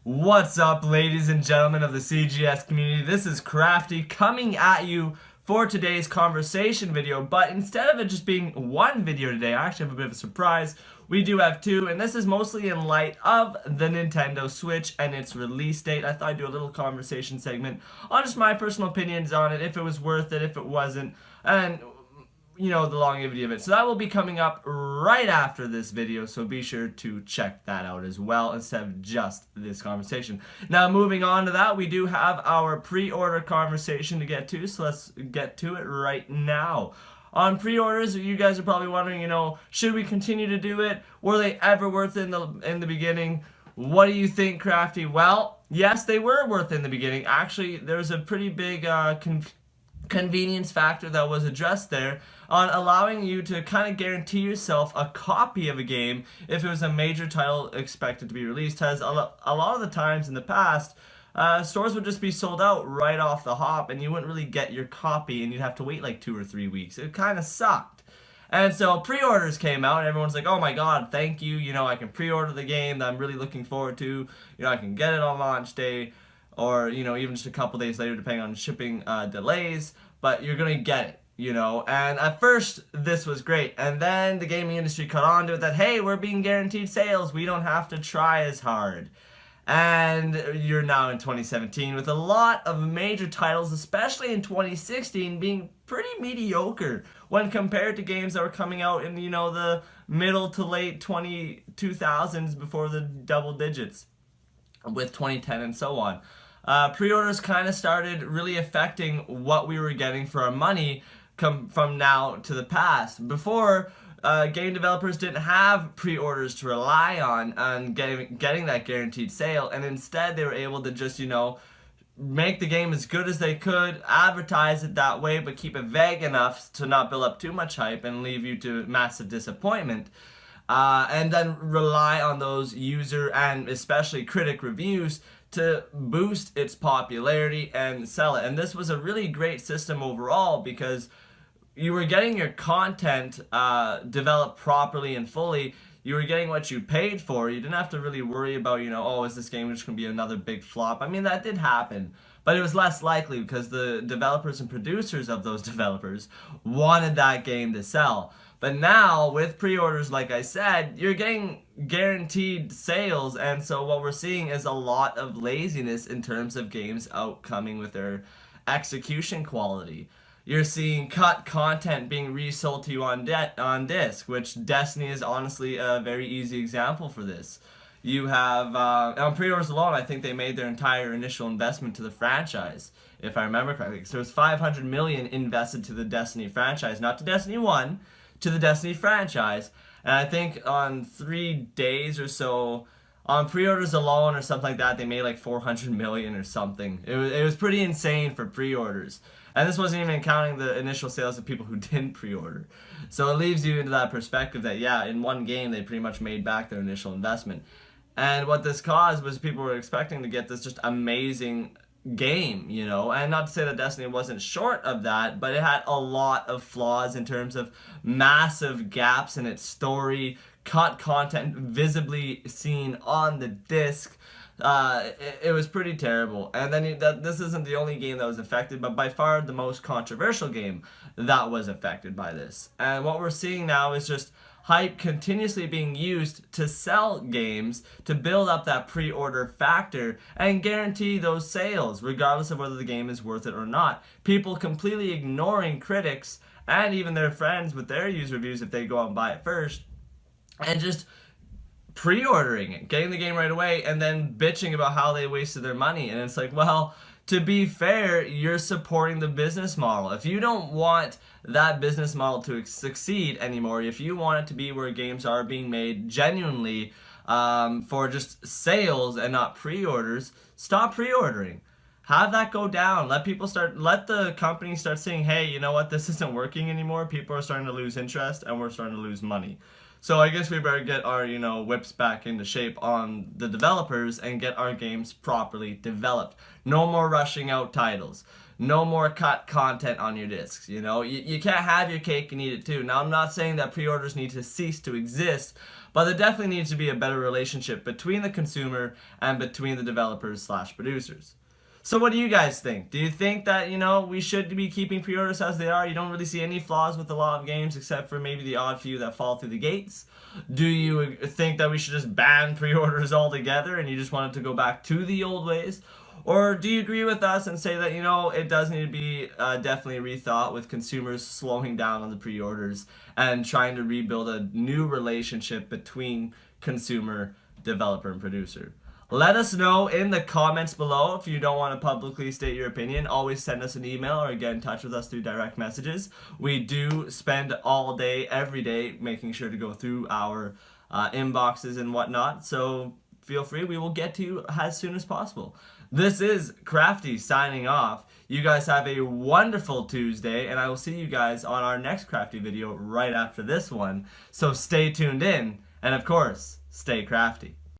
What's up, ladies and gentlemen of the CGS community? This is Crafty coming at you for today's conversation video, but instead of it just being one video today, I actually have a bit of a surprise. We do have two, and this is mostly in light of the Nintendo Switch and its release date. I thought I'd do a little conversation segment on just my personal opinions on it, if it was worth it, if it wasn't, and the longevity of it. So that will be coming up right after this video, so be sure to check that out as well instead of just this conversation. Now, moving on to that, we do have our pre-order conversation to get to, so let's get to it right now. On pre-orders, you guys are probably wondering, should we continue to do it? Were they ever worth it in the beginning? What do you think, Crafty? Well, yes, they were worth it in the beginning. Actually, there was a pretty big convenience factor that was addressed there on allowing you to kind of guarantee yourself a copy of a game if it was a major title expected to be released. As a lot of the times in the past, stores would just be sold out right off the hop and you wouldn't really get your copy and you'd have to wait like 2 or 3 weeks. It kind of sucked. And so pre-orders came out and everyone's like, oh my god, thank you, I can pre-order the game that I'm really looking forward to, I can get it on launch day, or even just a couple days later depending on shipping delays, but you're gonna get it, and at first this was great, and then the gaming industry caught on to it that, hey, we're being guaranteed sales, we don't have to try as hard. And you're now in 2017 with a lot of major titles, especially in 2016, being pretty mediocre when compared to games that were coming out in the middle to late 2000s before the double digits with 2010 and so on. Pre-orders kind of started really affecting what we were getting for our money from now to the past. Before, game developers didn't have pre-orders to rely on getting that guaranteed sale, and instead they were able to just, make the game as good as they could, advertise it that way, but keep it vague enough to not build up too much hype and leave you to massive disappointment. And then rely on those user and especially critic reviews to boost its popularity and sell it. And this was a really great system overall because you were getting your content developed properly and fully. You were getting what you paid for. You didn't have to really worry about, oh, is this game just going to be another big flop? I mean, that did happen, but it was less likely because the developers and producers of those developers wanted that game to sell. But now, with pre-orders, like I said, you're getting guaranteed sales, and so what we're seeing is a lot of laziness in terms of games outcoming with their execution quality. You're seeing cut content being resold to you on disc, which Destiny is honestly a very easy example for this. You have, on pre-orders alone, I think they made their entire initial investment to the franchise, if I remember correctly. So there was $500 million invested to the Destiny franchise, not to Destiny 1, to the Destiny franchise. And I think on 3 days or so, on pre-orders alone or something like that, they made like $400 million or something. It was pretty insane for pre-orders. And this wasn't even counting the initial sales of people who didn't pre-order. So it leaves you into that perspective that, yeah, in one game they pretty much made back their initial investment. And what this caused was people were expecting to get this just amazing game, and not to say that Destiny wasn't short of that, but it had a lot of flaws in terms of massive gaps in its story, cut content visibly seen on the disc. It was pretty terrible. And then this isn't the only game that was affected, but by far the most controversial game that was affected by this. And what we're seeing now is just hype continuously being used to sell games, to build up that pre-order factor and guarantee those sales regardless of whether the game is worth it or not. People completely ignoring critics and even their friends with their user reviews if they go out and buy it first, and just pre-ordering it, getting the game right away, and then bitching about how they wasted their money. And it's like, well, to be fair, you're supporting the business model. If you don't want that business model to succeed anymore, if you want it to be where games are being made genuinely for just sales and not pre-orders, stop pre-ordering. Have that go down. Let the company start saying, hey, you know what, this isn't working anymore. People are starting to lose interest and we're starting to lose money. So I guess we better get our, whips back into shape on the developers and get our games properly developed. No more rushing out titles. No more cut content on your discs, You can't have your cake and eat it too. Now, I'm not saying that pre-orders need to cease to exist, but there definitely needs to be a better relationship between the consumer and between the developers/producers. So what do you guys think? Do you think that, we should be keeping pre-orders as they are? You don't really see any flaws with a lot of games except for maybe the odd few that fall through the gates? Do you think that we should just ban pre-orders altogether and you just want it to go back to the old ways? Or do you agree with us and say that, it does need to be definitely rethought with consumers slowing down on the pre-orders and trying to rebuild a new relationship between consumer, developer, and producer? Let us know in the comments below. If you don't want to publicly state your opinion, always send us an email or get in touch with us through direct messages. We do spend all day, every day, making sure to go through our inboxes and whatnot. So feel free. We will get to you as soon as possible. This is Crafty signing off. You guys have a wonderful Tuesday, and I will see you guys on our next Crafty video right after this one. So stay tuned in, and of course, stay crafty.